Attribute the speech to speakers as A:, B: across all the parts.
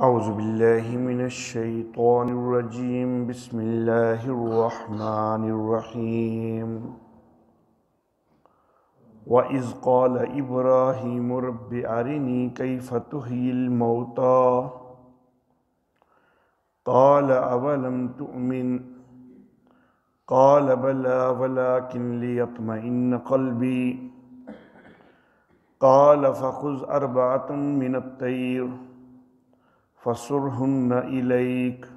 A: اعوذ باللہ من الشیطان الرجیم بسم اللہ الرحمن الرحیم وَإِذْ قَالَ إِبْرَاهِيمُ رَبِّ أَرِنِي كَيْفَ تُحْيِي الْمَوْتَى قَالَ أَوَلَمْ تُؤْمِنْ قَالَ بَلَى وَلَكِنْ لِيَطْمَئِنَّ قَلْبِي قَالَ فَخُذْ أَرْبَعَةً مِنَ الطَّيْرِ فَصُرْهُنَّ إِلَيْكَ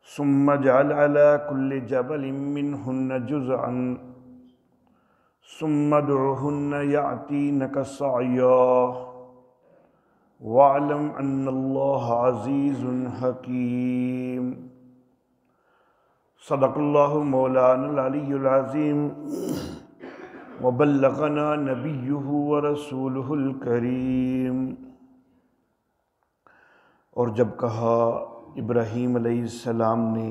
A: ثُمَّ اجْعَلْ عَلَى كُلِّ جَبَلٍ مِّنْهُنَّ جُزْءًا ثُمَّ ادْعُهُنَّ يَأْتِينَكَ سَعْيًا وَاعْلَمْ أَنَّ اللَّهَ عَزِيزٌ حَكِيمٌ۔ صدق اللہ مولانا العلی العظیم وبلغنا نبیہ ورسولہ الکریم۔ اور جب کہا ابراہیم علیہ السلام نے،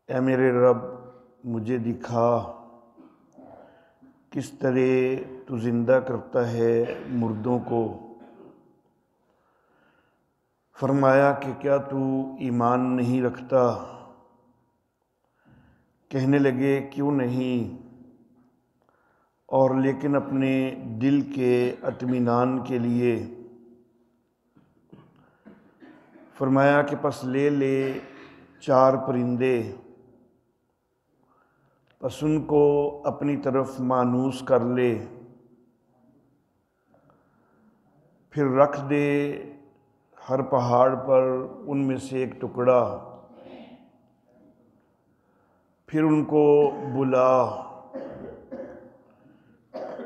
A: اے میرے رب مجھے دکھا کس طرح تو زندہ کرتا ہے مردوں کو۔ فرمایا کہ کیا تو ایمان نہیں رکھتا؟ کہنے لگے کیوں نہیں، اور لیکن اپنے دل کے اطمینان کے لیے فرمایا کہ پس لے لے 4 پرندے، پس ان کو اپنی طرف مانوس کر لے، پھر رکھ دے ہر پہاڑ پر ان میں سے ایک ٹکڑا، پھر ان کو بلا،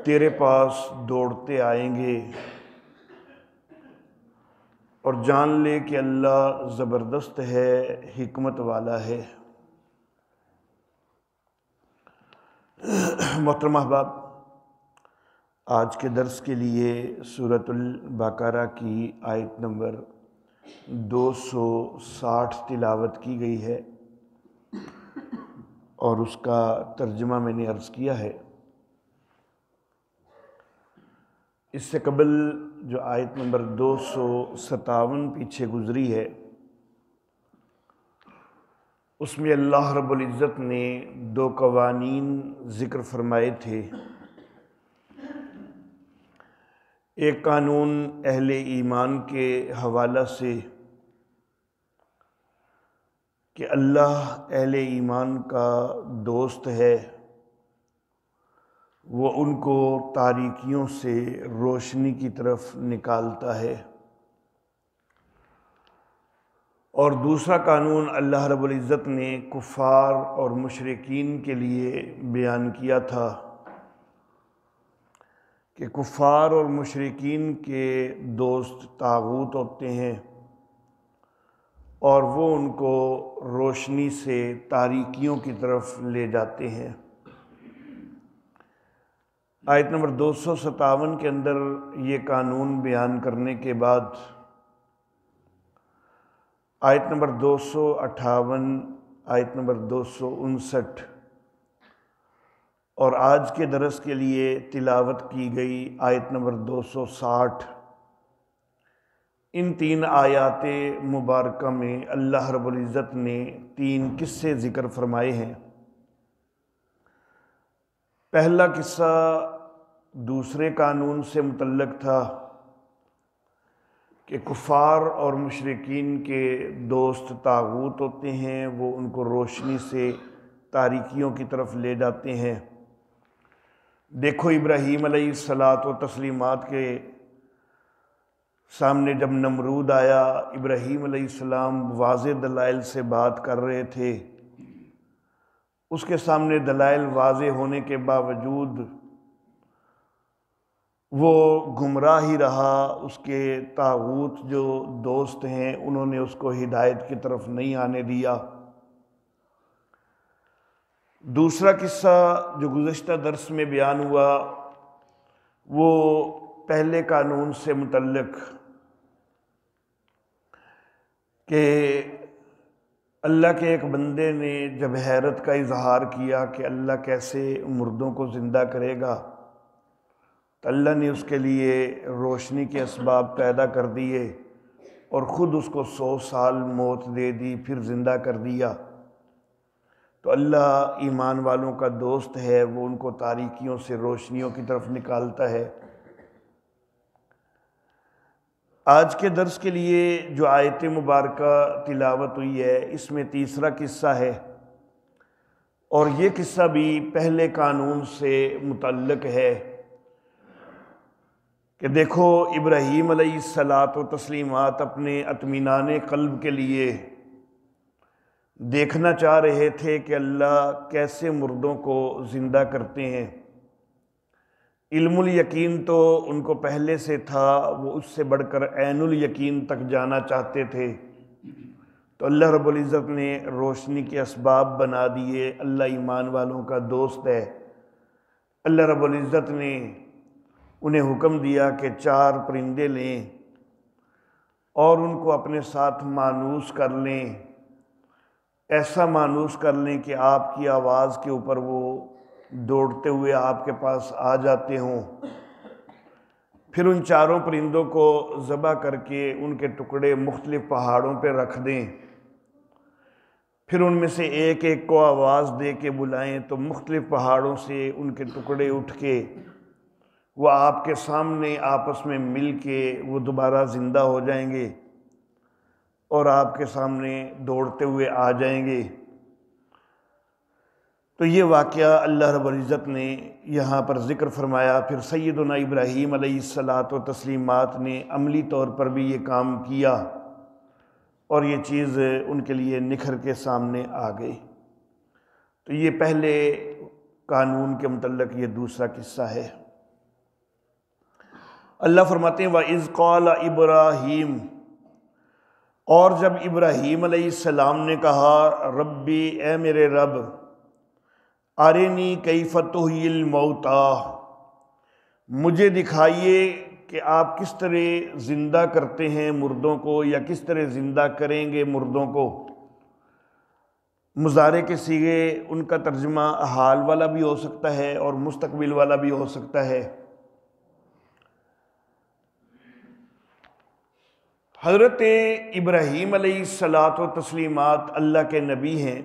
A: تیرے پاس دوڑتے آئیں گے، اور جان لے کہ اللہ زبردست ہے، حکمت والا ہے۔ محترم احباب، آج کے درس کے لیے سورۃ البقرہ کی آیت نمبر 260 تلاوت کی گئی ہے، اور اس کا ترجمہ میں نے عرض کیا ہے۔ اس سے قبل جو آیت نمبر 257 پیچھے گزری ہے، اس میں اللہ رب العزت نے 2 قوانین ذکر فرمائے تھے۔ ایک قانون اہل ایمان کے حوالہ سے کہ اللہ اہل ایمان کا دوست ہے، وہ ان کو تاریکیوں سے روشنی کی طرف نکالتا ہے۔ اور دوسرا قانون اللہ رب العزت نے کفار اور مشرکین کے لیے بیان کیا تھا کہ کفار اور مشرکین کے دوست طاغوت ہوتے ہیں، اور وہ ان کو روشنی سے تاریکیوں کی طرف لے جاتے ہیں۔ آیت نمبر 257 کے اندر یہ قانون بیان کرنے کے بعد آیت نمبر 258، آیت نمبر 259 اور آج کے درس کے لیے تلاوت کی گئی آیت نمبر 260، ان 3 آیات مبارکہ میں اللہ رب العزت نے 3 قصے ذکر فرمائے ہیں۔ پہلا قصہ دوسرے قانون سے متعلق تھا کہ کفار اور مشرکین کے دوست طاغوت ہوتے ہیں، وہ ان کو روشنی سے تاریکیوں کی طرف لے جاتے ہیں۔ دیکھو ابراہیم علیہ الصلاۃ و تسلیمات کے سامنے جب نمرود آیا، ابراہیم علیہ السلام واضح دلائل سے بات کر رہے تھے، اس کے سامنے دلائل واضح ہونے کے باوجود وہ گمراہ ہی رہا۔ اس کے طاغوت جو دوست ہیں انہوں نے اس کو ہدایت کی طرف نہیں آنے دیا۔ دوسرا قصہ جو گزشتہ درس میں بیان ہوا وہ پہلے قانون سے متعلق کہ اللہ کے ایک بندے نے جب حیرت کا اظہار کیا کہ اللہ کیسے مردوں کو زندہ کرے گا، تو اللہ نے اس کے لیے روشنی کے اسباب پیدا کر دیے اور خود اس کو 100 سال موت دے دی، پھر زندہ کر دیا۔ تو اللہ ایمان والوں کا دوست ہے، وہ ان کو تاریکیوں سے روشنیوں کی طرف نکالتا ہے۔ آج کے درس کے لیے جو آیت مبارکہ تلاوت ہوئی ہے، اس میں تیسرا قصہ ہے، اور یہ قصہ بھی پہلے قانون سے متعلق ہے کہ دیکھو ابراہیم علیہ الصلاۃ و تسلیمات اپنے اطمینان قلب کے لیے دیکھنا چاہ رہے تھے کہ اللہ کیسے مردوں کو زندہ کرتے ہیں۔ علم الیقین تو ان کو پہلے سے تھا، وہ اس سے بڑھ کر عین الیقین تک جانا چاہتے تھے، تو اللہ رب العزت نے روشنی کے اسباب بنا دیے۔ اللہ ایمان والوں کا دوست ہے۔ اللہ رب العزت نے انہیں حکم دیا کہ 4 پرندے لیں اور ان کو اپنے ساتھ مانوس کر لیں، ایسا مانوس کر لیں کہ آپ کی آواز کے اوپر وہ دوڑتے ہوئے آپ کے پاس آ جاتے ہوں۔ پھر ان 4 پرندوں کو ذبح کر کے ان کے ٹکڑے مختلف پہاڑوں پہ رکھ دیں، پھر ان میں سے ایک ایک کو آواز دے کے بلائیں تو مختلف پہاڑوں سے ان کے ٹکڑے اٹھ کے وہ آپ کے سامنے آپس میں مل کے وہ دوبارہ زندہ ہو جائیں گے اور آپ کے سامنے دوڑتے ہوئے آ جائیں گے۔ تو یہ واقعہ اللہ رب العزت نے یہاں پر ذکر فرمایا۔ پھر سیدنا ابراہیم علیہ الصلاۃ و تسلیمات نے عملی طور پر بھی یہ کام کیا اور یہ چیز ان کے لیے نکھر کے سامنے آ گئی۔ تو یہ پہلے قانون کے متعلق یہ دوسرا قصہ ہے۔ اللہ فرماتے ہیں وَإِذْ قَالَ ابراہیم، اور جب ابراہیم علیہ السلام نے کہا ربی، اے میرے رب، ارنی کیف تحیی الموتیٰ، مجھے دکھائیے کہ آپ کس طرح زندہ کرتے ہیں مردوں کو، یا کس طرح زندہ کریں گے مردوں کو۔ مضارع کے صیغے ان کا ترجمہ حال والا بھی ہو سکتا ہے اور مستقبل والا بھی ہو سکتا ہے۔ حضرت ابراہیم علیہ الصلاۃ و تسلیمات اللہ کے نبی ہیں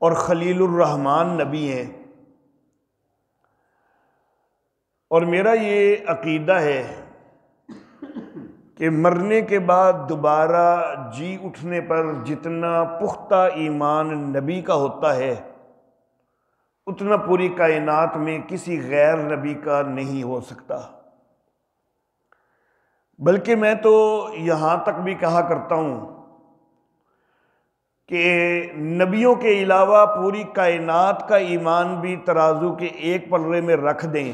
A: اور خلیل الرحمن نبی ہیں، اور میرا یہ عقیدہ ہے کہ مرنے کے بعد دوبارہ جی اٹھنے پر جتنا پختہ ایمان نبی کا ہوتا ہے اتنا پوری کائنات میں کسی غیر نبی کا نہیں ہو سکتا۔ بلکہ میں تو یہاں تک بھی کہا کرتا ہوں کہ نبیوں کے علاوہ پوری کائنات کا ایمان بھی ترازو کے ایک پلڑے میں رکھ دیں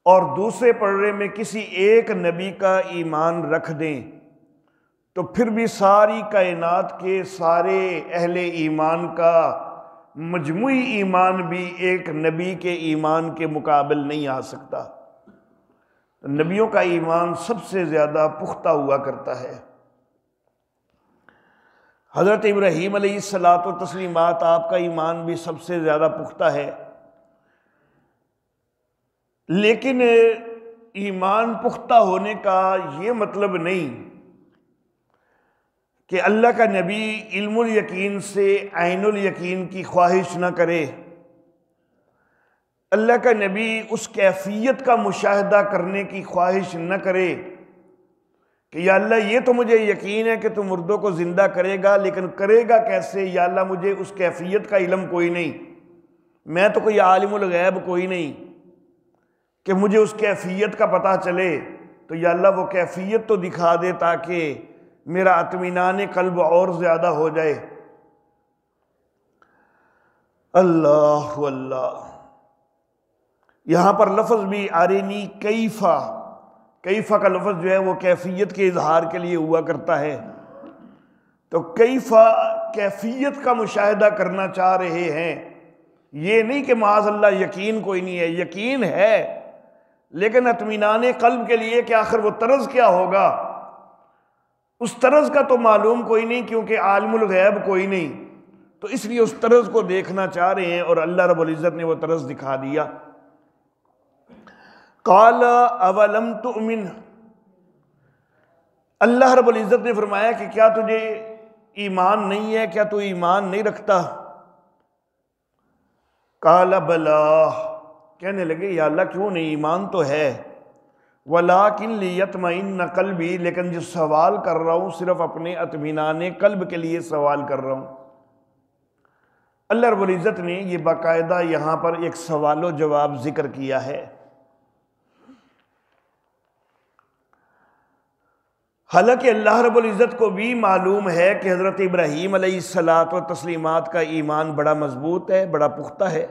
A: اور دوسرے پلڑے میں کسی ایک نبی کا ایمان رکھ دیں تو پھر بھی ساری کائنات کے سارے اہل ایمان کا مجموعی ایمان بھی ایک نبی کے ایمان کے مقابل نہیں آ سکتا۔ نبیوں کا ایمان سب سے زیادہ پختہ ہوا کرتا ہے۔ حضرت ابراہیم علیہ الصلاۃ و تسلیمات آپ کا ایمان بھی سب سے زیادہ پختہ ہے، لیکن ایمان پختہ ہونے کا یہ مطلب نہیں کہ اللہ کا نبی علم الیقین سے عین الیقین کی خواہش نہ کرے۔ اللہ کا نبی اس کیفیت کا مشاہدہ کرنے کی خواہش نہ کرے کہ یا اللہ یہ تو مجھے یقین ہے کہ تو مردوں کو زندہ کرے گا، لیکن کرے گا کیسے؟ یا اللہ مجھے اس کیفیت کا علم کوئی نہیں، میں تو کوئی عالم الغیب کوئی نہیں کہ مجھے اس کیفیت کا پتہ چلے۔ تو یا اللہ وہ کیفیت تو دکھا دے تاکہ میرا اطمینان قلب اور زیادہ ہو جائے۔ اللہ اللہ، یہاں پر لفظ بھی ارنی کیفا، کیفا کا لفظ جو ہے وہ کیفیت کے اظہار کے لیے ہوا کرتا ہے، تو کیفا کیفیت کا مشاہدہ کرنا چاہ رہے ہیں۔ یہ نہیں کہ معاذ اللہ یقین کوئی نہیں ہے، یقین ہے، لیکن اطمینان قلب کے لیے کہ آخر وہ طرز کیا ہوگا، اس طرز کا تو معلوم کوئی نہیں کیونکہ عالم الغیب کوئی نہیں، تو اس لیے اس طرز کو دیکھنا چاہ رہے ہیں اور اللہ رب العزت نے وہ طرز دکھا دیا۔ قال اولم تؤمن، اللہ رب العزت نے فرمایا کہ کیا تجھے ایمان نہیں ہے، کیا تو ایمان نہیں رکھتا؟ قال بلا، کہنے لگے یا اللہ کیوں نہیں، ایمان تو ہے، ولیکن لیطمئن قلبی، لیکن جو سوال کر رہا ہوں صرف اپنے اطمینان قلب کے لیے سوال کر رہا ہوں۔ اللہ رب العزت نے یہ باقاعدہ یہاں پر ایک سوال و جواب ذکر کیا ہے۔ حالانکہ اللہ رب العزت کو بھی معلوم ہے کہ حضرت ابراہیم علیہ الصلاۃ و تسلیمات کا ایمان بڑا مضبوط ہے، بڑا پختہ ہے،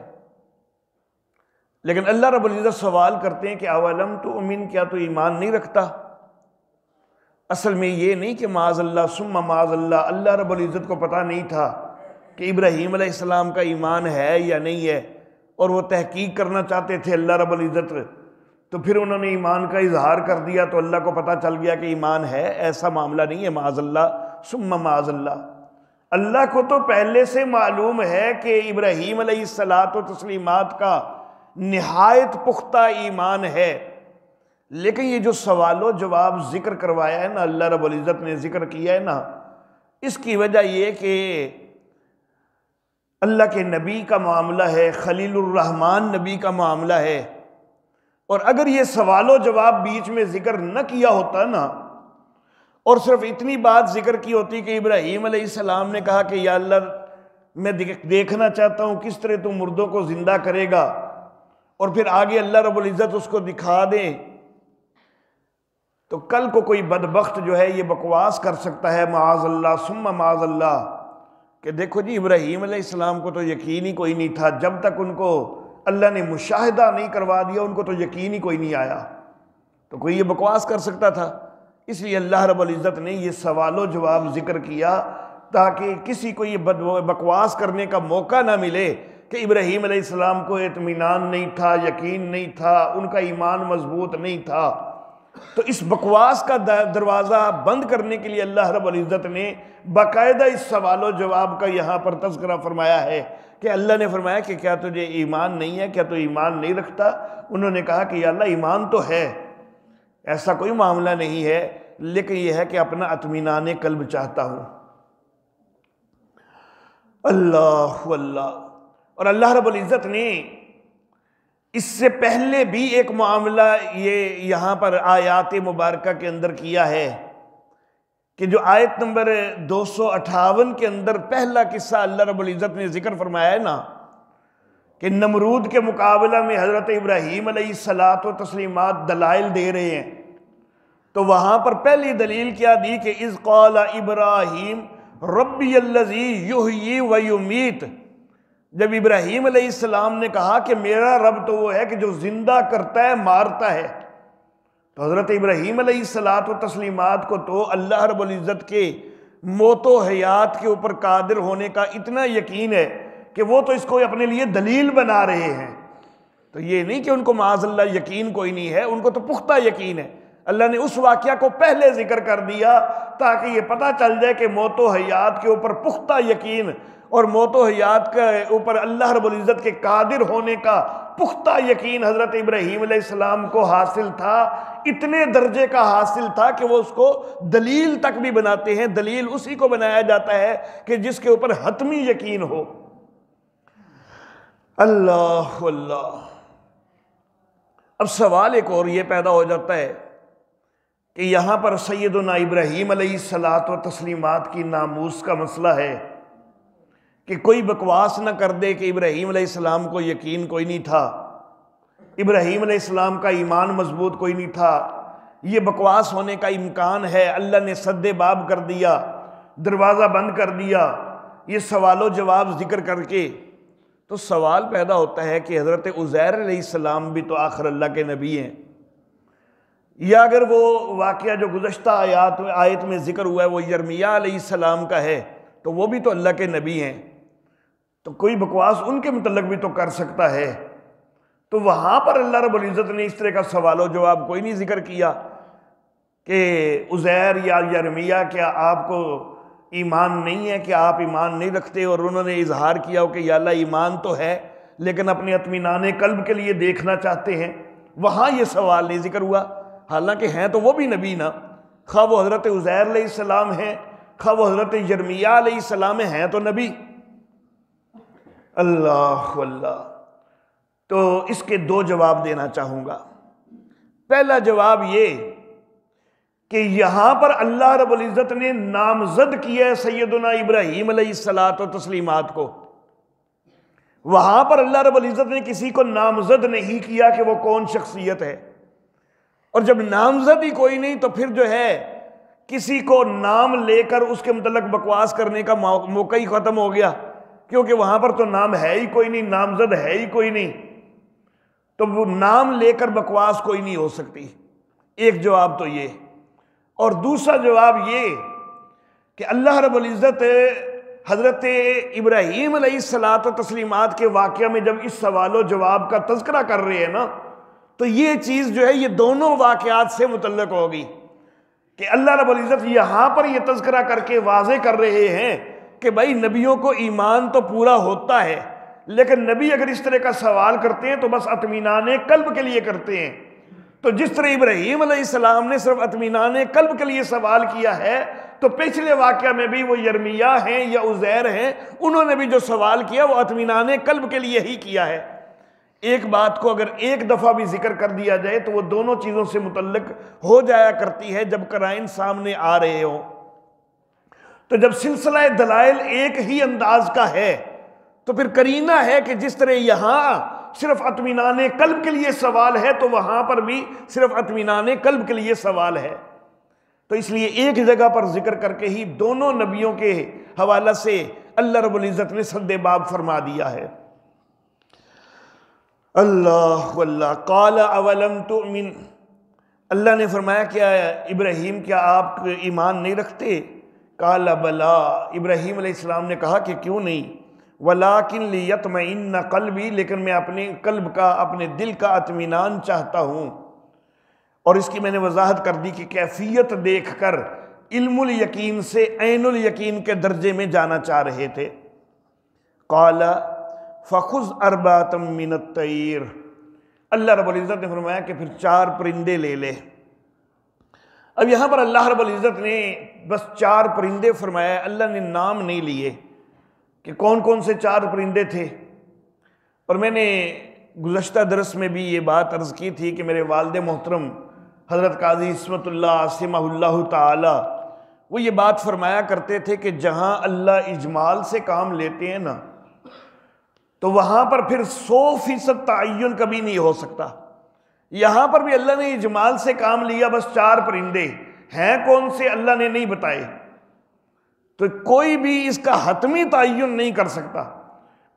A: لیکن اللہ رب العزت سوال کرتے ہیں کہ اولم تؤمن، کیا تو ایمان نہیں رکھتا؟ اصل میں یہ نہیں کہ معاذ اللہ ثم معاذ اللہ، اللہ رب العزت کو پتہ نہیں تھا کہ ابراہیم علیہ السلام کا ایمان ہے یا نہیں ہے، اور وہ تحقیق کرنا چاہتے تھے اللہ رب العزت، تو پھر انہوں نے ایمان کا اظہار کر دیا تو اللہ کو پتہ چل گیا کہ ایمان ہے۔ ایسا معاملہ نہیں ہے، معاذ اللہ ثم معاذ اللہ۔ اللہ کو تو پہلے سے معلوم ہے کہ ابراہیم علیہ الصلاۃ و تسلیمات کا نہایت پختہ ایمان ہے، لیکن یہ جو سوال و جواب ذکر کروایا ہے نا، اللہ رب العزت نے ذکر کیا ہے نا، اس کی وجہ یہ کہ اللہ کے نبی کا معاملہ ہے، خلیل الرحمن نبی کا معاملہ ہے، اور اگر یہ سوال و جواب بیچ میں ذکر نہ کیا ہوتا نا، اور صرف اتنی بات ذکر کی ہوتی کہ ابراہیم علیہ السلام نے کہا کہ یا اللہ میں دیکھنا چاہتا ہوں کس طرح تو مردوں کو زندہ کرے گا، اور پھر آگے اللہ رب العزت اس کو دکھا دیں، تو کل کو کوئی بدبخت جو ہے یہ بکواس کر سکتا ہے معاذ اللہ ثم معاذ اللہ کہ دیکھو جی ابراہیم علیہ السلام کو تو یقین ہی کوئی نہیں تھا، جب تک ان کو اللہ نے مشاہدہ نہیں کروا دیا ان کو تو یقین ہی کوئی نہیں آیا، تو کوئی یہ بکواس کر سکتا تھا؟ اس لیے اللہ رب العزت نے یہ سوال و جواب ذکر کیا تاکہ کسی کو یہ بکواس کرنے کا موقع نہ ملے کہ ابراہیم علیہ السلام کو اطمینان نہیں تھا، یقین نہیں تھا، ان کا ایمان مضبوط نہیں تھا۔ تو اس بکواس کا دروازہ بند کرنے کے لیے اللہ رب العزت نے باقاعدہ اس سوال و جواب کا یہاں پر تذکرہ فرمایا ہے کہ اللہ نے فرمایا کہ کیا تجھے ایمان نہیں ہے، کیا تو ایمان نہیں رکھتا؟ انہوں نے کہا کہ یا اللہ ایمان تو ہے، ایسا کوئی معاملہ نہیں ہے، لیکن یہ ہے کہ اپنا اطمینان قلب چاہتا ہوں۔ اللہ اللہ۔ اور اللہ رب العزت نے اس سے پہلے بھی ایک معاملہ یہ یہاں پر آیات مبارکہ کے اندر کیا ہے کہ جو آیت نمبر 258 کے اندر پہلا قصہ اللہ رب العزت نے ذکر فرمایا ہے نا کہ نمرود کے مقابلہ میں حضرت ابراہیم علیہ الصلاۃ و تسلیمات دلائل دے رہے ہیں، تو وہاں پر پہلی دلیل کیا دی کہ اذ قال ابراہیم ربی الذی یحیی و یمیت، جب ابراہیم علیہ السلام نے کہا کہ میرا رب تو وہ ہے کہ جو زندہ کرتا ہے مارتا ہے، تو حضرت ابراہیم علیہ الصلاۃ و تسلیمات کو تو اللہ رب العزت کے موت و حیات کے اوپر قادر ہونے کا اتنا یقین ہے کہ وہ تو اس کو اپنے لیے دلیل بنا رہے ہیں۔ تو یہ نہیں کہ ان کو معاذ اللہ یقین کوئی نہیں ہے، ان کو تو پختہ یقین ہے۔ اللہ نے اس واقعہ کو پہلے ذکر کر دیا تاکہ یہ پتہ چل جائے کہ موت و حیات کے اوپر پختہ یقین اور موت و حیات کے اوپر اللہ رب العزت کے قادر ہونے کا پختہ یقین حضرت ابراہیم علیہ السلام کو حاصل تھا، اتنے درجے کا حاصل تھا کہ وہ اس کو دلیل تک بھی بناتے ہیں۔ دلیل اسی کو بنایا جاتا ہے کہ جس کے اوپر حتمی یقین ہو۔ اللہ اللہ۔ اب سوال ایک اور یہ پیدا ہو جاتا ہے کہ یہاں پر سیدنا ابراہیم علیہ الصلاۃ و تسلیمات کی ناموس کا مسئلہ ہے کہ کوئی بکواس نہ کر دے کہ ابراہیم علیہ السلام کو یقین کوئی نہیں تھا، ابراہیم علیہ السلام کا ایمان مضبوط کوئی نہیں تھا، یہ بکواس ہونے کا امکان ہے، اللہ نے سد باب کر دیا، دروازہ بند کر دیا یہ سوال و جواب ذکر کر کے۔ تو سوال پیدا ہوتا ہے کہ حضرت عزیر علیہ السلام بھی تو آخر اللہ کے نبی ہیں، یا اگر وہ واقعہ جو گزشتہ آیت میں ذکر ہوا ہے وہ یرمیہ علیہ السلام کا ہے تو وہ بھی تو اللہ کے نبی ہیں، تو کوئی بکواس ان کے متعلق بھی تو کر سکتا ہے۔ تو وہاں پر اللہ رب العزت نے اس طرح کا سوال و جواب کوئی نہیں ذکر کیا کہ عزیر یا یرمیہ کیا آپ کو ایمان نہیں ہے، کہ آپ ایمان نہیں رکھتے، اور انہوں نے اظہار کیا ہو کہ یا اللہ ایمان تو ہے لیکن اپنے اطمینان قلب کے لیے دیکھنا چاہتے ہیں۔ وہاں یہ سوال نہیں ذکر ہوا، حالانکہ ہیں تو وہ بھی نبی نا، خواہ وہ حضرت عزیر علیہ السلام ہیں، خواہ وہ حضرت یرمیہ علیہ السلام ہیں تو نبی۔ اللہ اللہ۔ تو اس کے دو جواب دینا چاہوں گا۔ پہلا جواب یہ کہ یہاں پر اللہ رب العزت نے نامزد کیا ہے سیدنا ابراہیم علیہ الصلاۃ والتسلیمات کو، وہاں پر اللہ رب العزت نے کسی کو نامزد نہیں کیا کہ وہ کون شخصیت ہے، اور جب نامزد ہی کوئی نہیں تو پھر جو ہے کسی کو نام لے کر اس کے متعلق بکواس کرنے کا موقع ہی ختم ہو گیا، کیونکہ وہاں پر تو نام ہے ہی کوئی نہیں، نامزد ہے ہی کوئی نہیں، تو وہ نام لے کر بکواس کوئی نہیں ہو سکتی۔ ایک جواب تو یہ، اور دوسرا جواب یہ کہ اللہ رب العزت حضرت ابراہیم علیہ الصلاۃ والتسلیمات کے واقعہ میں جب اس سوال و جواب کا تذکرہ کر رہے ہیں نا، تو یہ چیز جو ہے یہ دونوں واقعات سے متعلق ہوگی کہ اللہ رب العزت یہاں پر یہ تذکرہ کر کے واضح کر رہے ہیں کہ بھائی نبیوں کو ایمان تو پورا ہوتا ہے، لیکن نبی اگر اس طرح کا سوال کرتے ہیں تو بس اطمینان قلب کے لیے کرتے ہیں۔ تو جس طرح ابراہیم علیہ السلام نے صرف اطمینان قلب کے لیے سوال کیا ہے، تو پچھلے واقعہ میں بھی وہ یرمیہ ہیں یا عزیر ہیں، انہوں نے بھی جو سوال کیا وہ اطمینان قلب کے لیے ہی کیا ہے۔ ایک بات کو اگر ایک دفعہ بھی ذکر کر دیا جائے تو وہ دونوں چیزوں سے متعلق ہو جایا کرتی ہے جب قرائن سامنے آ رہے ہوں۔ تو جب سلسلہ دلائل ایک ہی انداز کا ہے تو پھر قرینہ ہے کہ جس طرح یہاں صرف اطمینان قلب کے لیے سوال ہے تو وہاں پر بھی صرف اطمینان قلب کے لیے سوال ہے۔ تو اس لیے ایک جگہ پر ذکر کر کے ہی دونوں نبیوں کے حوالہ سے اللہ رب العزت نے سد باب فرما دیا ہے۔ اللہ اللہ۔ قال اولم تؤمن، اللہ نے فرمایا کیا ابراہیم کیا آپ ایمان نہیں رکھتے؟ قال بلا، ابراہیم علیہ السلام نے کہا کہ کیوں نہیں، ولیکن لیطمئن قلبی، لیکن میں اپنے قلب کا اپنے دل کا اطمینان چاہتا ہوں۔ اور اس کی میں نے وضاحت کر دی کہ کیفیت دیکھ کر علم الیقین سے عین الیقین کے درجے میں جانا چاہ رہے تھے۔ قال فخذ اربعۃ من الطیر، اللہ رب العزت نے فرمایا کہ پھر 4 پرندے لے لے۔ اب یہاں پر اللہ رب العزت نے بس 4 پرندے فرمایا، اللہ نے نام نہیں لیے کہ کون کون سے 4 پرندے تھے۔ اور میں نے گزشتہ درس میں بھی یہ بات عرض کی تھی کہ میرے والد محترم حضرت قاضی عصمت اللہ عاصمہ اللہ تعالی وہ یہ بات فرمایا کرتے تھے کہ جہاں اللہ اجمال سے کام لیتے ہیں نا تو وہاں پر پھر 100% تعین کبھی نہیں ہو سکتا۔ یہاں پر بھی اللہ نے اجمال سے کام لیا، بس 4 پرندے ہیں، کون سے اللہ نے نہیں بتائے، تو کوئی بھی اس کا حتمی تعین نہیں کر سکتا۔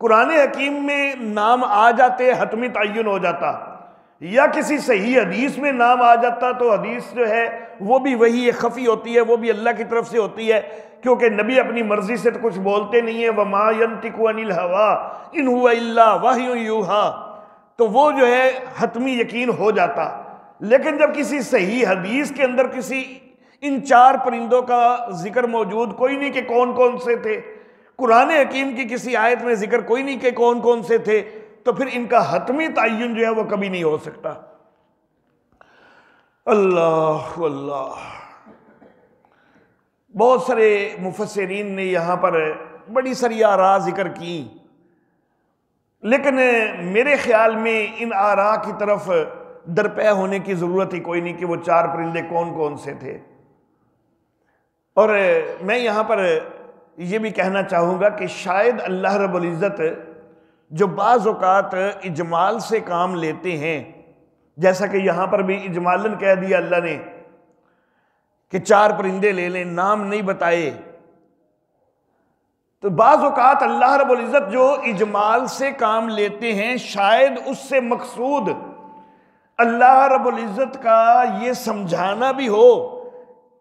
A: قرآن حکیم میں نام آ جاتے حتمی تعین ہو جاتا، یا کسی صحیح حدیث میں نام آ جاتا تو حدیث جو ہے وہ بھی وہی خفی ہوتی ہے، وہ بھی اللہ کی طرف سے ہوتی ہے، کیونکہ نبی اپنی مرضی سے تو کچھ بولتے نہیں ہیں، وَمَا يَنْتِقُ عَنِ الْهَوَىٰ إِنْ هُوَ إِلَّا وَحْيٌ يُوحَىٰ، تو وہ جو ہے حتمی یقین ہو جاتا۔ لیکن جب کسی صحیح حدیث کے اندر کسی ان 4 پرندوں کا ذکر موجود کوئی نہیں کہ کون کون سے تھے، قرآن حکیم کی کسی آیت میں ذکر کوئی نہیں کہ کون کون سے تھے، تو پھر ان کا حتمی تعین جو ہے وہ کبھی نہیں ہو سکتا۔ اللہ اللہ۔ بہت سارے مفسرین نے یہاں پر بڑی ساری آراء ذکر کی، لیکن میرے خیال میں ان آراء کی طرف درپے ہونے کی ضرورت ہی کوئی نہیں کہ وہ 4 پرندے کون کون سے تھے۔ اور میں یہاں پر یہ بھی کہنا چاہوں گا کہ شاید اللہ رب العزت جو بعض اوقات اجمال سے کام لیتے ہیں، جیسا کہ یہاں پر بھی اجمالاً کہہ دیا اللہ نے کہ 4 پرندے لے لیں، نام نہیں بتائے، تو بعض اوقات اللہ رب العزت جو اجمال سے کام لیتے ہیں شاید اس سے مقصود اللہ رب العزت کا یہ سمجھانا بھی ہو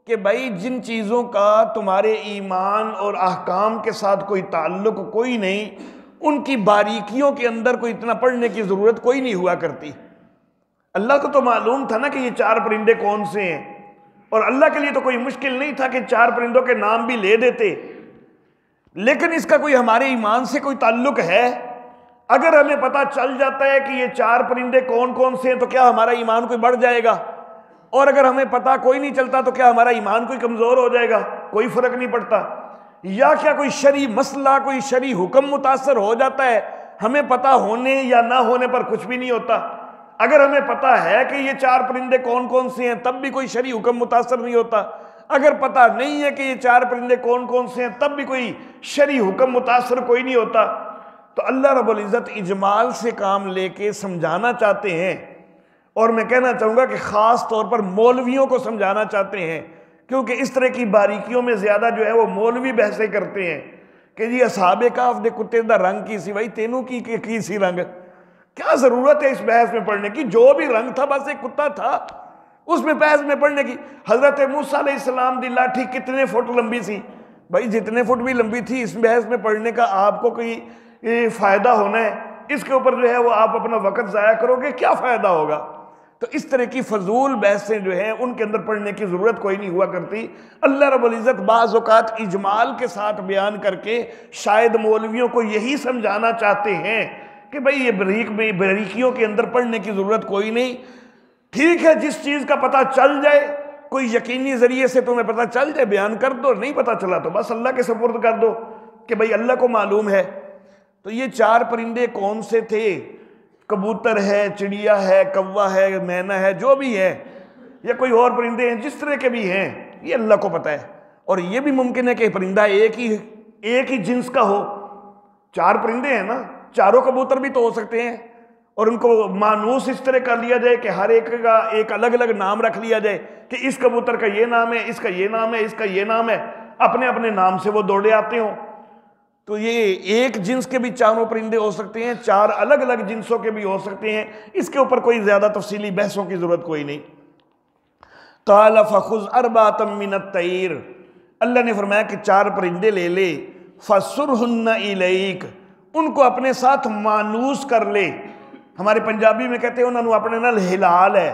A: کہ بھائی جن چیزوں کا تمہارے ایمان اور احکام کے ساتھ کوئی تعلق کوئی نہیں، ان کی باریکیوں کے اندر کوئی اتنا پڑھنے کی ضرورت کوئی نہیں ہوا کرتی۔ اللہ کو تو معلوم تھا نا کہ یہ 4 پرندے کون سے ہیں، اور اللہ کے لیے تو کوئی مشکل نہیں تھا کہ 4 پرندوں کے نام بھی لے دیتے، لیکن اس کا کوئی ہمارے ایمان سے کوئی تعلق ہے؟ اگر ہمیں پتہ چل جاتا ہے کہ یہ 4 پرندے کون کون سے ہیں تو کیا ہمارا ایمان کوئی بڑھ جائے گا؟ اور اگر ہمیں پتہ کوئی نہیں چلتا تو کیا ہمارا ایمان کوئی کمزور ہو جائے گا؟ کوئی فرق نہیں پڑتا۔ یا کیا کوئی شرعی مسئلہ، کوئی شرعی حکم متاثر ہو جاتا ہے؟ ہمیں پتہ ہونے یا نہ ہونے پر کچھ بھی نہیں ہوتا۔ اگر ہمیں پتہ ہے کہ یہ 4 پرندے کون کون سے ہیں تب بھی کوئی شرعی حکم متاثر نہیں ہوتا۔ اگر پتہ نہیں ہے کہ یہ 4 پرندے کون کون سے ہیں تب بھی کوئی شرعی حکم متاثر کوئی نہیں ہوتا۔ تو اللہ رب العزت اجمال سے کام لے کے سمجھانا چاہتے ہیں، اور میں کہنا چاہوں گا کہ خاص طور پر مولویوں کو سمجھانا چاہتے ہیں، کیونکہ اس طرح کی باریکیوں میں زیادہ جو ہے وہ مولوی بحثیں کرتے ہیں کہ جی اصحاب کہف دے کتے دا رنگ کی سی، بھائی تینوں کی سی رنگ، کیا ضرورت ہے اس بحث میں پڑھنے کی؟ جو بھی رنگ تھا بس ایک کتا تھا، اس میں بحث میں پڑھنے کی۔ حضرت موسیٰ علیہ السلام دی لاٹھی کتنے فٹ لمبی سی؟ بھائی جتنے فٹ بھی لمبی تھی، اس بحث میں پڑھنے کا آپ کو کوئی فائدہ ہونا ہے؟ اس کے اوپر جو ہے وہ آپ اپنا وقت ضائع کرو گے، کیا فائدہ ہوگا؟ تو اس طرح کی فضول بحثیں جو ہیں ان کے اندر پڑھنے کی ضرورت کوئی نہیں ہوا کرتی۔ اللہ رب العزت بعض اوقات اجمال کے ساتھ بیان کر کے شاید مولویوں کو یہی سمجھانا چاہتے ہیں کہ بھئی یہ باریکیوں کے اندر پڑھنے کی ضرورت کوئی نہیں۔ ٹھیک ہے، جس چیز کا پتہ چل جائے، کوئی یقینی ذریعے سے تمہیں پتہ چل جائے بیان کر دو، نہیں پتہ چلا تو بس اللہ کے سپرد کر دو کہ بھئی اللہ کو معلوم ہے۔ تو یہ 4 پرندے کون سے تھے؟ کبوتر ہے، چڑیا ہے، کوا ہے، مینا ہے، جو بھی ہے، یا کوئی اور پرندے ہیں جس طرح کے بھی ہیں، یہ اللہ کو پتہ ہے۔ اور یہ بھی ممکن ہے کہ پرندہ ایک ہی جنس کا ہو۔ 4 پرندے ہیں نا، چاروں کبوتر بھی تو ہو سکتے ہیں، اور ان کو مانوس اس طرح کر لیا جائے کہ ہر ایک کا ایک الگ الگ نام رکھ لیا جائے کہ اس کبوتر کا یہ نام ہے، اس کا یہ نام ہے، اس کا یہ نام ہے، اپنے اپنے نام سے وہ دوڑے آتے ہوں۔ تو یہ ایک جنس کے بھی 4 پرندے ہو سکتے ہیں، 4 الگ الگ جنسوں کے بھی ہو سکتے ہیں، اس کے اوپر کوئی زیادہ تفصیلی بحثوں کی ضرورت کوئی نہیں۔ قال فخذ 4 من الطیر، اللہ نے فرمایا کہ 4 پرندے لے لے، فَسُرْهُنَّ إِلَيْكَ، ان کو اپنے ساتھ مانوس کر لے۔ ہمارے پنجابی میں کہتے ہیں انہوں نے اپنے نال ہلال ہے،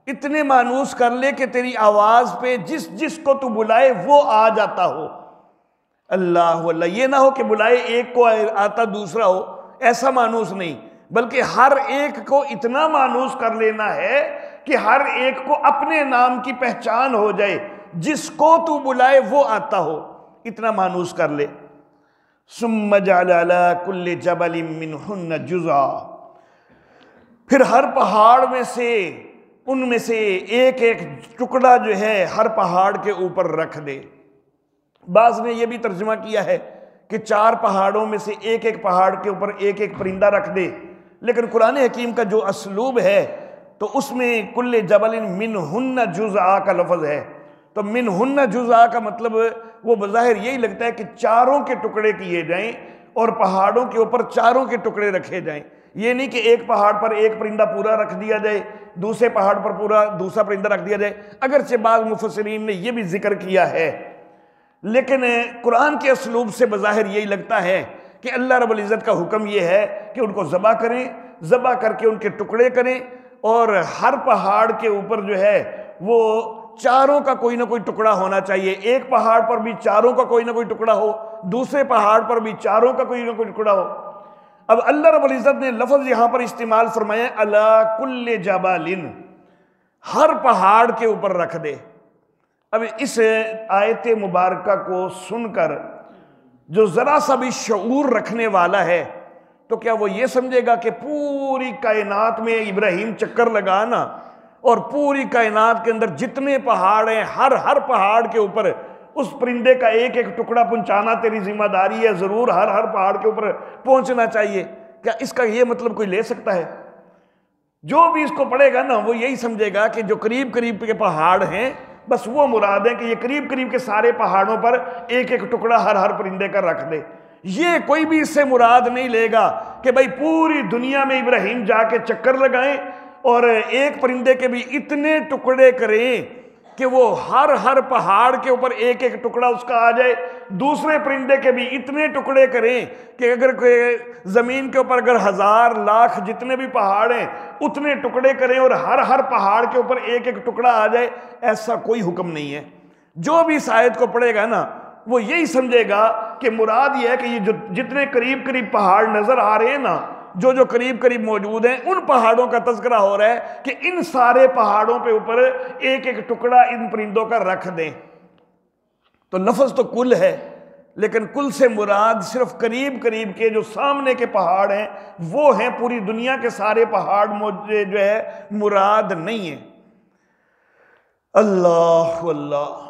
A: اتنے مانوس کر لے کہ تیری آواز پہ جس کو تو بلائے وہ آ جاتا ہو۔ اللہ واللہ، یہ نہ ہو کہ بلائے ایک کو آتا دوسرا ہو، ایسا مانوس نہیں، بلکہ ہر ایک کو اتنا مانوس کر لینا ہے کہ ہر ایک کو اپنے نام کی پہچان ہو جائے، جس کو تو بلائے وہ آتا ہو، اتنا مانوس کر لے۔ ثم جعل على كل جبل منهن جزءا، پھر ہر پہاڑ میں سے ان میں سے ایک ایک ٹکڑا جو ہے ہر پہاڑ کے اوپر رکھ دے۔ بعض نے یہ بھی ترجمہ کیا ہے کہ 4 پہاڑوں میں سے ایک ایک پہاڑ کے اوپر ایک ایک پرندہ رکھ دے، لیکن قرآن حکیم کا جو اسلوب ہے تو اس میں کل جبل منہن جزءا کا لفظ ہے، تو منہن جزءا کا مطلب وہ بظاہر یہی لگتا ہے کہ 4 کے ٹکڑے کیے جائیں اور پہاڑوں کے اوپر 4 کے ٹکڑے رکھے جائیں۔ یہ نہیں کہ ایک پہاڑ پر ایک پرندہ پورا رکھ دیا جائے، دوسرے پہاڑ پر پورا دوسرا پرندہ رکھ دیا جائے، اگرچہ بعض مفسرین نے یہ بھی ذکر کیا ہے، لیکن قرآن کے اسلوب سے بظاہر یہی لگتا ہے کہ اللہ رب العزت کا حکم یہ ہے کہ ان کو ذبح کریں، ذبح کر کے ان کے ٹکڑے کریں، اور ہر پہاڑ کے اوپر جو ہے وہ 4 کا کوئی نہ کوئی ٹکڑا ہونا چاہیے۔ ایک پہاڑ پر بھی 4 کا کوئی نہ کوئی ٹکڑا ہو، دوسرے پہاڑ پر بھی 4 کا کوئی نہ کوئی ٹکڑا ہو۔ اب اللہ رب العزت نے لفظ یہاں پر استعمال فرمایا علی کل جبل، ہر پہاڑ کے اوپر رکھ دے۔ اب اس آیت مبارکہ کو سن کر جو ذرا سا بھی شعور رکھنے والا ہے تو کیا وہ یہ سمجھے گا کہ پوری کائنات میں ابراہیم چکر لگانا اور پوری کائنات کے اندر جتنے پہاڑ ہیں ہر پہاڑ کے اوپر اس پرندے کا ایک ایک ٹکڑا پہنچانا تیری ذمہ داری ہے، ضرور ہر پہاڑ کے اوپر پہنچنا چاہیے؟ کیا اس کا یہ مطلب کوئی لے سکتا ہے؟ جو بھی اس کو پڑھے گا نا وہ یہی سمجھے گا کہ جو قریب قریب کے پہاڑ ہیں بس وہ مراد ہے کہ یہ قریب قریب کے سارے پہاڑوں پر ایک ایک ٹکڑا ہر پرندے کا رکھ دے۔ یہ کوئی بھی اس سے مراد نہیں لے گا کہ بھئی پوری دنیا میں ابراہیم جا کے چکر لگائیں اور ایک پرندے کے بھی اتنے ٹکڑے کریں کہ وہ ہر پہاڑ کے اوپر ایک ایک ٹکڑا اس کا آ جائے، دوسرے پرندے کے بھی اتنے ٹکڑے کریں کہ اگر زمین کے اوپر اگر 1000 لاکھ جتنے بھی پہاڑ ہیں اتنے ٹکڑے کریں اور ہر پہاڑ کے اوپر ایک ایک ٹکڑا آ جائے، ایسا کوئی حکم نہیں ہے۔ جو بھی اس آیت کو پڑھے گا نا وہ یہی سمجھے گا کہ مراد یہ ہے کہ یہ جو جتنے قریب قریب پہاڑ نظر آ رہے ہیں نا جو قریب قریب موجود ہیں ان پہاڑوں کا تذکرہ ہو رہا ہے کہ ان سارے پہاڑوں پہ اوپر ایک ایک ٹکڑا ان پرندوں کا رکھ دیں۔ تو لفظ تو کل ہے، لیکن کل سے مراد صرف قریب قریب کے جو سامنے کے پہاڑ ہیں وہ ہیں، پوری دنیا کے سارے پہاڑ جو ہے مراد نہیں ہیں۔ اللہ اللہ۔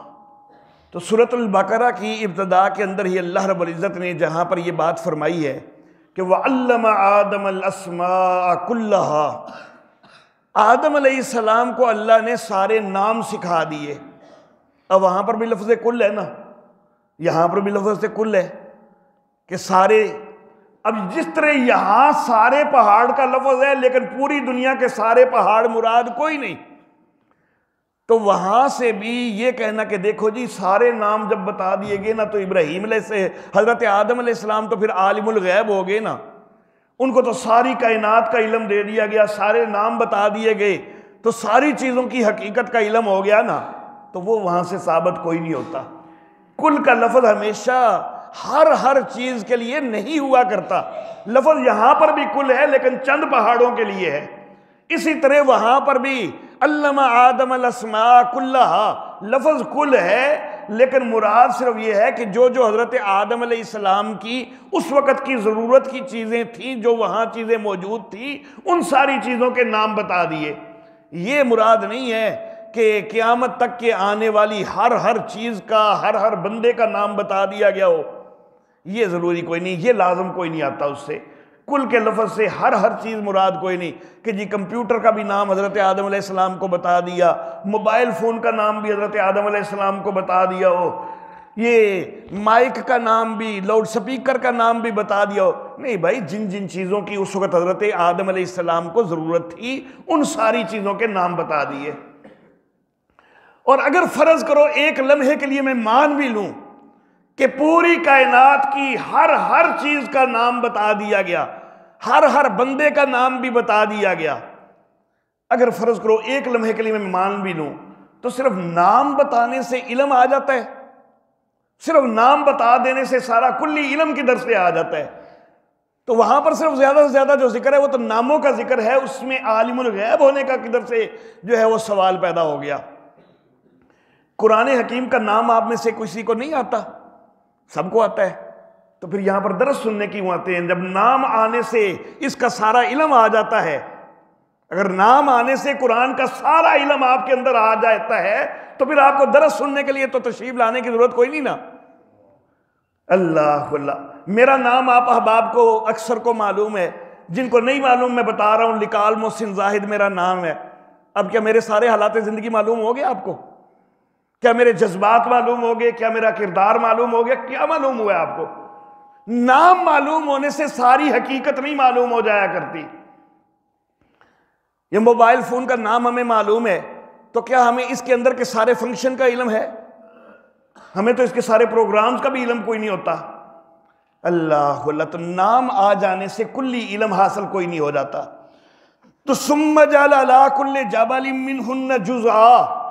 A: تو سورۃ البقرہ کی ابتدا کے اندر ہی اللہ رب العزت نے جہاں پر یہ بات فرمائی ہے کہ وَعَلَّمَ آدَمَ الْأَسْمَاءَ كُلَّهَا، آدم علیہ السلام کو اللہ نے سارے نام سکھا دیے۔ اب وہاں پر بھی لفظ کل ہے نا، یہاں پر بھی لفظ کل ہے کہ سارے۔ اب جس طرح یہاں سارے پہاڑ کا لفظ ہے لیکن پوری دنیا کے سارے پہاڑ مراد کوئی نہیں، تو وہاں سے بھی یہ کہنا کہ دیکھو جی سارے نام جب بتا دیے گئے نا، تو ابراہیم علیہ سے حضرت آدم علیہ السلام تو پھر عالم الغیب ہو گئے نا، ان کو تو ساری کائنات کا علم دے دیا گیا، سارے نام بتا دیے گئے، تو ساری چیزوں کی حقیقت کا علم ہو گیا نا، تو وہ وہاں سے ثابت کوئی نہیں ہوتا۔ کل کا لفظ ہمیشہ ہر چیز کے لیے نہیں ہوا کرتا۔ لفظ یہاں پر بھی کل ہے لیکن چند پہاڑوں کے لیے ہے، اسی طرح وہاں پر بھی علم آدم الاسماء کلہا لفظ کل ہے، لیکن مراد صرف یہ ہے کہ جو حضرت آدم علیہ السلام کی اس وقت کی ضرورت کی چیزیں تھیں، جو وہاں چیزیں موجود تھیں، ان ساری چیزوں کے نام بتا دیے۔ یہ مراد نہیں ہے کہ قیامت تک کے آنے والی ہر چیز کا، ہر بندے کا نام بتا دیا گیا ہو، یہ ضروری کوئی نہیں، یہ لازم کوئی نہیں آتا اس سے۔ کل کے لفظ سے ہر چیز مراد کوئی نہیں کہ جی کمپیوٹر کا بھی نام حضرت آدم علیہ السلام کو بتا دیا، موبائل فون کا نام بھی حضرت آدم علیہ السلام کو بتا دیا ہو، یہ مائک کا نام بھی، لاؤڈ سپیکر کا نام بھی بتا دیا ہو۔ نہیں بھائی، جن چیزوں کی اس وقت حضرت آدم علیہ السلام کو ضرورت تھی ان ساری چیزوں کے نام بتا دیے۔ اور اگر فرض کرو ایک لمحے کے لیے میں مان بھی لوں کہ پوری کائنات کی ہر چیز کا نام بتا دیا گیا، ہر بندے کا نام بھی بتا دیا گیا، اگر فرض کرو ایک لمحے کے لیے میں مان بھی لوں، تو صرف نام بتانے سے علم آ جاتا ہے؟ صرف نام بتا دینے سے سارا کلی علم کدھر سے آ جاتا ہے؟ تو وہاں پر صرف زیادہ سے زیادہ جو ذکر ہے وہ تو ناموں کا ذکر ہے، اس میں عالم الغیب ہونے کا کدھر سے جو ہے وہ سوال پیدا ہو گیا۔ قرآن حکیم کا نام آپ میں سے کسی کو نہیں آتا؟ سب کو آتا ہے، تو پھر یہاں پر درس سننے کیوں آتے ہیں؟ جب نام آنے سے اس کا سارا علم آ جاتا ہے، اگر نام آنے سے قرآن کا سارا علم آپ کے اندر آ جاتا ہے تو پھر آپ کو درس سننے کے لیے تو تشریف لانے کی ضرورت کوئی نہیں نا۔ اللہ اللہ۔ میرا نام آپ احباب کو اکثر کو معلوم ہے، جن کو نہیں معلوم میں بتا رہا ہوں، لکال محسن زاہد میرا نام ہے۔ اب کیا میرے سارے حالات زندگی معلوم ہو گئے آپ کو؟ کیا میرے جذبات معلوم ہو گئے؟ کیا میرا کردار معلوم ہو گیا؟ کیا معلوم ہوا ہے آپ کو؟ نام معلوم ہونے سے ساری حقیقت نہیں معلوم ہو جایا کرتی۔ یہ موبائل فون کا نام ہمیں معلوم ہے تو کیا ہمیں اس کے اندر کے سارے فنکشن کا علم ہے؟ ہمیں تو اس کے سارے پروگرامز کا بھی علم کوئی نہیں ہوتا۔ اللہ اللہ۔ تو نام آ جانے سے کلی علم حاصل کوئی نہیں ہو جاتا۔ تو ثم جعل علی کل جبل منہن جزءا،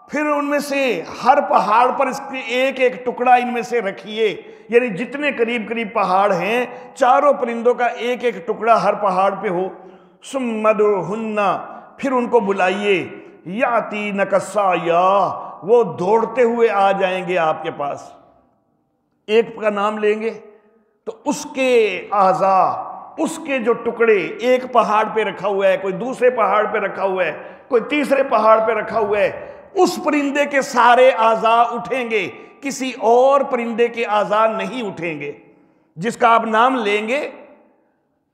A: پھر ان میں سے ہر پہاڑ پر اس کے ایک ایک ٹکڑا ان میں سے رکھیے، یعنی جتنے قریب قریب پہاڑ ہیں چاروں پرندوں کا ایک ایک ٹکڑا ہر پہاڑ پہ ہو۔ ثم ادعوہن، پھر ان کو بلائیے، یاتینک سعیا، وہ دوڑتے ہوئے آ جائیں گے آپ کے پاس۔ ایک کا نام لیں گے تو اس کے اعضاء، اس کے جو ٹکڑے ایک پہاڑ پہ رکھا ہوا ہے، کوئی دوسرے پہاڑ پہ رکھا ہوا ہے، کوئی تیسرے پہاڑ پہ رکھا ہوا ہے، اس پرندے کے سارے اعضاء اٹھیں گے، کسی اور پرندے کے اعضاء نہیں اٹھیں گے۔ جس کا آپ نام لیں گے،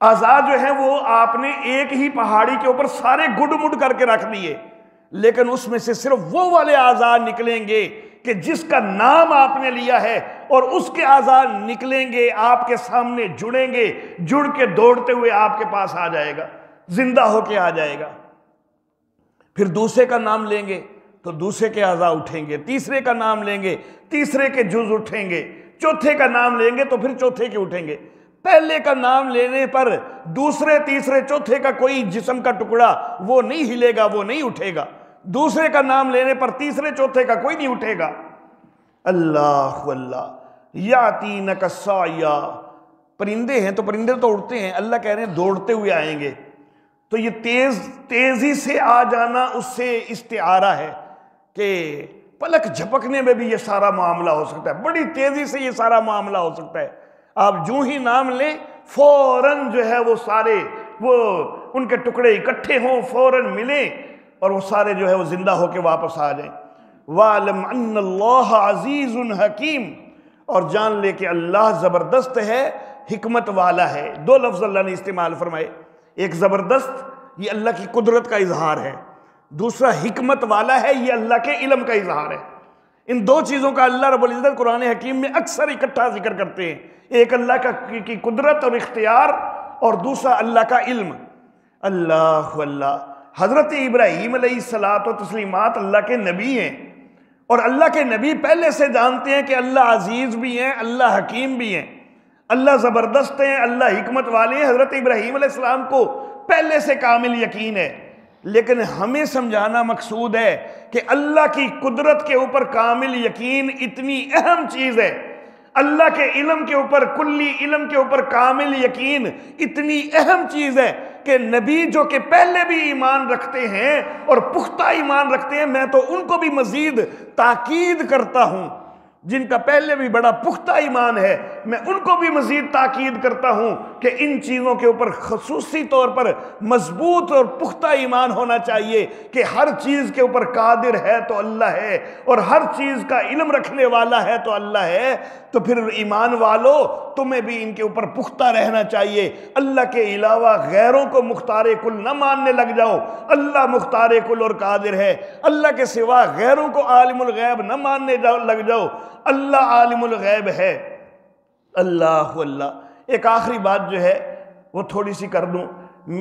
A: اعضاء جو ہیں وہ آپ نے ایک ہی پہاڑی کے اوپر سارے گڈ مڈ کر کے رکھ دیے، لیکن اس میں سے صرف وہ والے اعضاء نکلیں گے کہ جس کا نام آپ نے لیا ہے، اور اس کے اعضاء نکلیں گے، آپ کے سامنے جڑیں گے، جڑ کے دوڑتے ہوئے آپ کے پاس آ جائے گا، زندہ ہو کے آ جائے گا۔ پھر دوسرے کا نام لیں گے تو دوسرے کے اعضاء اٹھیں گے، تیسرے کا نام لیں گے تیسرے کے جز اٹھیں گے، چوتھے کا نام لیں گے تو پھر چوتھے کے اٹھیں گے۔ پہلے کا نام لینے پر دوسرے تیسرے چوتھے کا کوئی جسم کا ٹکڑا وہ نہیں ہلے گا، وہ نہیں اٹھے گا۔ دوسرے کا نام لینے پر تیسرے چوتھے کا کوئی نہیں اٹھے گا۔ اللہ اللہ۔ یاتینک سعیا، پرندے ہیں تو پرندے تو اڑتے ہیں، اللہ کہہ رہے ہیں دوڑتے ہوئے آئیں گے. تو یہ تیزی سے آ جانا اس سے استعارہ ہے کہ پلک جھپکنے میں بھی یہ سارا معاملہ ہو سکتا ہے، بڑی تیزی سے یہ سارا معاملہ ہو سکتا ہے. آپ جو ہی نام لیں فوراً جو ہے وہ سارے وہ ان کے ٹکڑے اکٹھے ہوں، فوراً ملیں اور وہ سارے جو ہے وہ زندہ ہو کے واپس آ جائیں. وَعْلَمْ أَنَّ اللَّهَ عَزِيزٌ حَكِيمٌ، اور جان لے کہ اللہ زبردست ہے، حکمت والا ہے. دو لفظ اللہ نے استعمال فرمائے، ایک زبردست یہ اللہ کی قدرت کا اظہار ہے، دوسرا حکمت والا ہے یہ اللہ کے علم کا اظہار ہے. ان دو چیزوں کا اللہ رب العزت قرآن حکیم میں اکثر اکٹھا ذکر کرتے ہیں، ایک اللہ کی قدرت اور اختیار اور دوسرا اللہ کا علم. اللہ اللہ. حضرت ابراہیم علیہ الصلاۃ و تسلیمات اللہ کے نبی ہیں، اور اللہ کے نبی پہلے سے جانتے ہیں کہ اللہ عزیز بھی ہیں، اللہ حکیم بھی ہیں، اللہ زبردست ہیں، اللہ حکمت والے ہیں. حضرت ابراہیم علیہ السلام کو پہلے سے کامل یقین ہے، لیکن ہمیں سمجھانا مقصود ہے کہ اللہ کی قدرت کے اوپر کامل یقین اتنی اہم چیز ہے، اللہ کے علم کے اوپر، کلی علم کے اوپر کامل یقین اتنی اہم چیز ہے کہ نبی جو کہ پہلے بھی ایمان رکھتے ہیں اور پختہ ایمان رکھتے ہیں، میں تو ان کو بھی مزید تاکید کرتا ہوں، جن کا پہلے بھی بڑا پختہ ایمان ہے میں ان کو بھی مزید تاکید کرتا ہوں کہ ان چیزوں کے اوپر خصوصی طور پر مضبوط اور پختہ ایمان ہونا چاہیے کہ ہر چیز کے اوپر قادر ہے تو اللہ ہے، اور ہر چیز کا علم رکھنے والا ہے تو اللہ ہے. تو پھر ایمان والو تمہیں بھی ان کے اوپر پختہ رہنا چاہیے. اللہ کے علاوہ غیروں کو مختار کل نہ ماننے لگ جاؤ، اللہ مختار کل اور قادر ہے. اللہ کے سوا غیروں کو عالم الغیب نہ ماننے لگ جاؤ، اللہ عالم الغیب ہے. اللہ اللہ. ایک آخری بات جو ہے وہ تھوڑی سی کر دوں.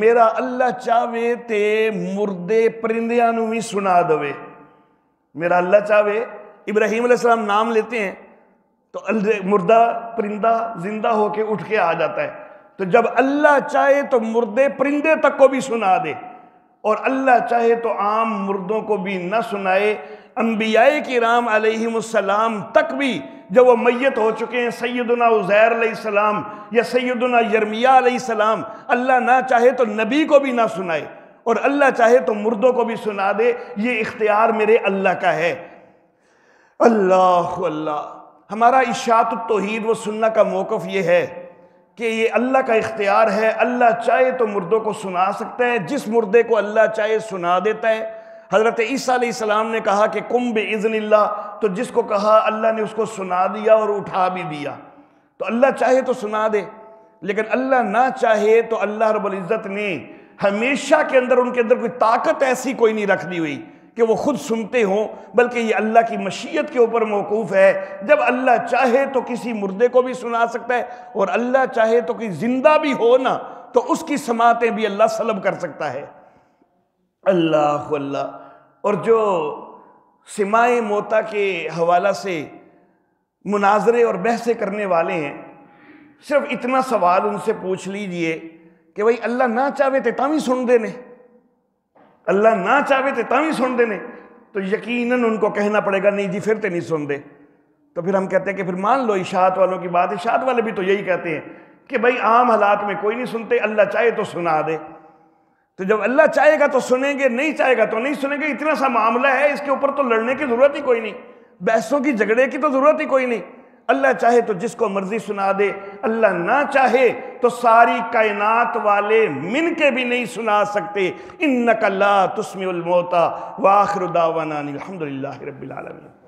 A: میرا اللہ چاہے تے مردے پرندیاں نو بھی سنا دوے. میرا اللہ چاہے، ابراہیم علیہ السلام نام لیتے ہیں تو مردہ پرندہ زندہ ہو کے اٹھ کے آ جاتا ہے. تو جب اللہ چاہے تو مردے پرندے تک کو بھی سنا دے، اور اللہ چاہے تو عام مردوں کو بھی نہ سنائے. انبیاء کرام علیہم السلام تک بھی جب وہ میت ہو چکے ہیں، سیدنا عزیر علیہ السلام یا سیدنا یرمیہ علیہ السلام، اللہ نہ چاہے تو نبی کو بھی نہ سنائے اور اللہ چاہے تو مردوں کو بھی سنا دے. یہ اختیار میرے اللہ کا ہے. اللہ اللہ. ہمارا اشاعت التوحید و سنہ کا موقف یہ ہے کہ یہ اللہ کا اختیار ہے. اللہ چاہے تو مردوں کو سنا سکتا ہے، جس مردے کو اللہ چاہے سنا دیتا ہے. حضرت عیسیٰ علیہ السلام نے کہا کہ قم بِإِذْنِ اللہ، تو جس کو کہا اللہ نے اس کو سنا دیا اور اٹھا بھی دیا. تو اللہ چاہے تو سنا دے، لیکن اللہ نہ چاہے تو اللہ رب العزت نے ہمیشہ کے اندر ان کے اندر کوئی طاقت ایسی کوئی نہیں رکھ دی ہوئی کہ وہ خود سنتے ہوں، بلکہ یہ اللہ کی مشیت کے اوپر موقوف ہے. جب اللہ چاہے تو کسی مردے کو بھی سنا سکتا ہے، اور اللہ چاہے تو کوئی زندہ بھی ہو نا تو اس کی سماعتیں بھی اللہ سلب کر سکتا ہے. اللہ اللہ. اور جو سماع موتا کے حوالہ سے مناظرے اور بحثیں کرنے والے ہیں، صرف اتنا سوال ان سے پوچھ لیجئے کہ بھئی اللہ نہ چاہے تے تاں بھی سن دینے، اللہ نہ چاہے تے تاں بھی سن دینے. تو یقیناً ان کو کہنا پڑے گا نہیں جی پھر تے نہیں سن دے. تو پھر ہم کہتے ہیں کہ پھر مان لو اشاعت والوں کی بات. اشاعت والے بھی تو یہی کہتے ہیں کہ بھئی عام حالات میں کوئی نہیں سنتے، اللہ چاہے تو سنا دے. تو جب اللہ چاہے گا تو سنیں گے، نہیں چاہے گا تو نہیں سنیں گے. اتنا سا معاملہ ہے، اس کے اوپر تو لڑنے کی ضرورت ہی کوئی نہیں، بحثوں کی جھگڑے کی تو ضرورت ہی کوئی نہیں. اللہ چاہے تو جس کو مرضی سنا دے، اللہ نہ چاہے تو ساری کائنات والے من کے بھی نہیں سنا سکتے. انک لا تسمع الموتى وآخر دعوانا الحمدللہ رب العالمین.